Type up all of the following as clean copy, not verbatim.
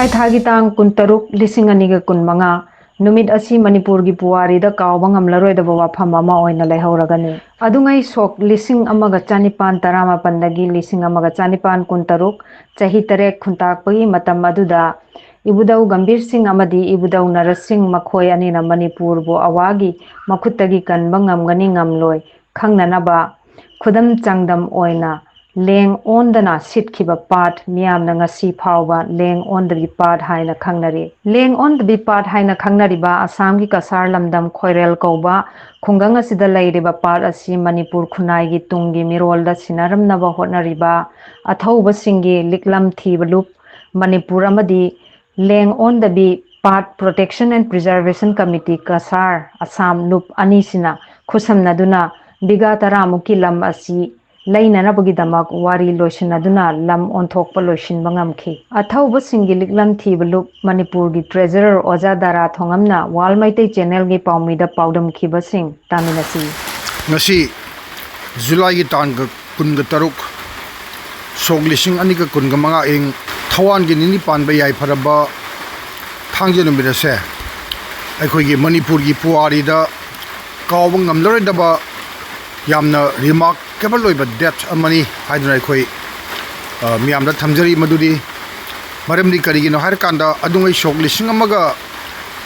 Julai thagi tang kuntaruk lising aniga kun manga numit asi Manipur gi puwari da kawba ngamlaroi da wafam ama oina lehauragani adungai sok lising amaga chanipan tarama pandagi lising amaga chanipan kuntaruk chahi tarek khuntak pagi matam aduda ibudau Gambhir Singh amadi ibudau Nara Singh makhoi anina Manipur bo awagi makhutagi kanba ngamgani ngamloi khangnanaba khudam changdam oina Leng Ondana sitkhiba Paat miyamna ngasi phawba Leng Ondabi Pat haina khangnari Leng Ondabi Pat haina khangnariba Assam gi Cachar lamdam khoirel kauba khungang asida leiriba Paat asi Manipur khunai gi tungi mirolda sinaramnaba hotnariba Athouba Singgi Liklam Thiba lup Manipur amadi Leng Ondabi Paat Protection and Preservation Committee Cachar Assam lup anisina khusamnaduna biga taramuki lam asi Laina Nabagidamak Wari Loishanaduna Lam on Thokpa Loishin Bangamki. Athouba Singgi Liklam Thiba lup Manipur gi Treasurer Oja Dara Thongamna Wal Meetei channel gi Paumida Paudam Khiba Singh Taminasi. Ngasi July Tanga Kunga Taruk Soglising Anika Kunga Manga ing Tawan gi Nini Pan Bayai Paraba Thangjan Mirase. Aikogi Manipur gi Puari da Kawangam Loredaba Yamna remark Kabaloy but death amani haidunai khoi miyamda thamjari madudi maramdi karigino harkanda adungai sok lising amaga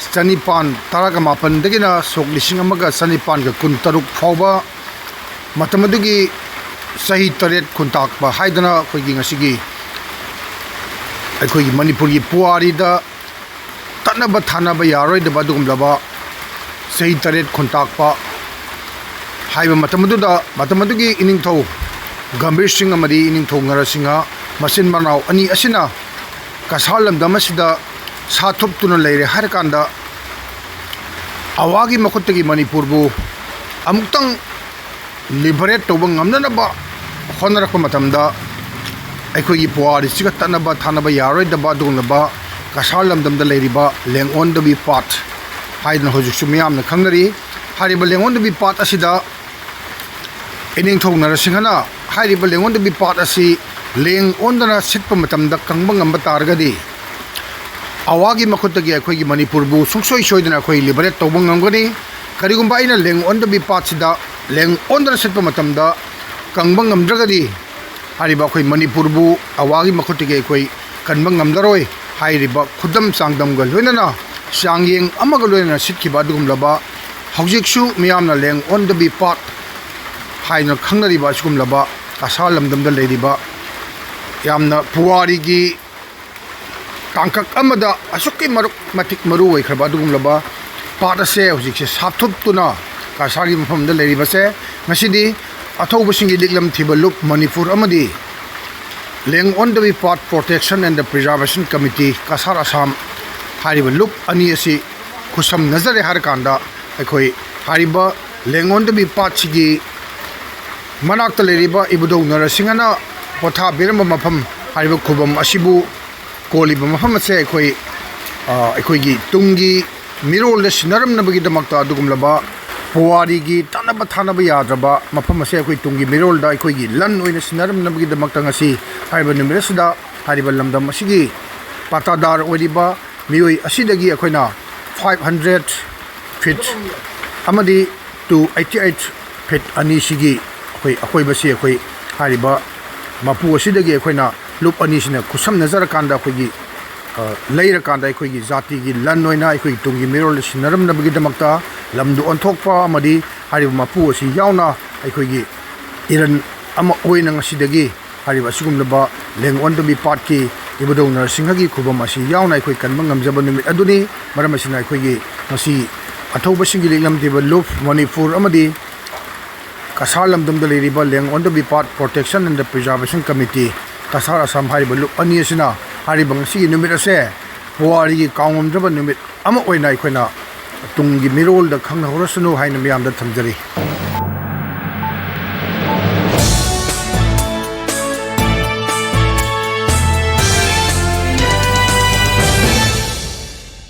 sanipan taraga mapan dagina sok lising amaga sanipan ga kun taruk phawba matamadugi sahi taret kuntak ba haiduna khoigi ngasigi aikhoigi Manipur gi puari da tanaba thanaba yaroi da badugum laba sahi taret kuntak ba Haiba matamadugi ining thau Gambhir Singh amadi ining thau Nara Singha masin manau ani asina Cachar lamdam asida sathup tuna leire harkanda awagi makhutagi Manipur bu amuktang liberate toba ngamnanaba honarakpa matamda aikhogi puari siga tanaba thanaba yaroi daba dugnaba Cachar lamdamda leiriba Lengondabi Pat haidna hojuksu miyamna khangnari hariba Lengondabi Pat asida Ining thong Nara Singhana hariba Lengondabi Pat asi Leng Ondana sitpa matamda kangba ngamba targadi awagi makhutagi akhoi Manipur bu sungsoi soidana akhoi liberate tawba ngamgani karigumba aina Leng Ondabi Pat sida Leng Ondana sitpa matamda kangba ngamdragadi hariba akhoi Manipur bu awagi makhutagi akhoi kanba ngamdaroi hariba khudam sangdamga loinana sangyeng amaga loinana sitkhiba dugumlaba hawjiksu miyamna Leng Ondabi Pat haina khangnariba sigumlaba Cachar lamdamda leiriba yamna puwari gi tangkak amada asukki maruk matik maru oikraba dugumlaba Paat ase hojikse sapthup tuna Cachar gi mafamda leiriba se ngasidi Athouba Singgi Liklam Thiba lup Manipur amadi Leng Ondabi Paat Protection and the Preservation Committee Cachar Assam hariba lup ani asi khusam nazare harkanda akhoi hariba Leng Ondabi Paat sigi Manakta leiriba ibudau Nara Singhana potha biramba mafam hariba khubam asibu koliba mafam ase akhoi gi tungi mirol da sinaram nabagi damakta adugumlaba puwari gi tanaba thanaba yadraba mafam ase akhoi tungi mirol da akhoi gi lan oina sinaram nabagi damakta ngasi hariba numirasida hariba lamdam asigi patadar oiriba mioi asidagi akhoina 500 feet amadi to 88 feet ani sigi akhoi basi akhoi hariba mapu asidagi akhoina lup ani sina khusam nazar kanda akhoi leira kanda akhoi jati gi lan noina akhoi tungi mirol sinaram nabagi damakta lamdu onthokpa amadi hariba mapu asi yauna akhoi iran ama oina ngasidagi hariba sigumlaba Leng Ondabi Pat ki ibudau Nara Singha gi khubam asi yauna akhoi kanba ngamjaba numit aduni maram asina akhoi ngasi Athouba Singgi Liklam Thiba lup Manipur amadi Cachar lamdamda leiriba Leng Ondabi Pat Protection and the Preservation Committee Cachar Assam hariba lup ani asina hariba ngasi numit ase puwari gi kaungomdraba numit ama oina akhoi tungi mirol da khangna horasunu haina miyamda thamjari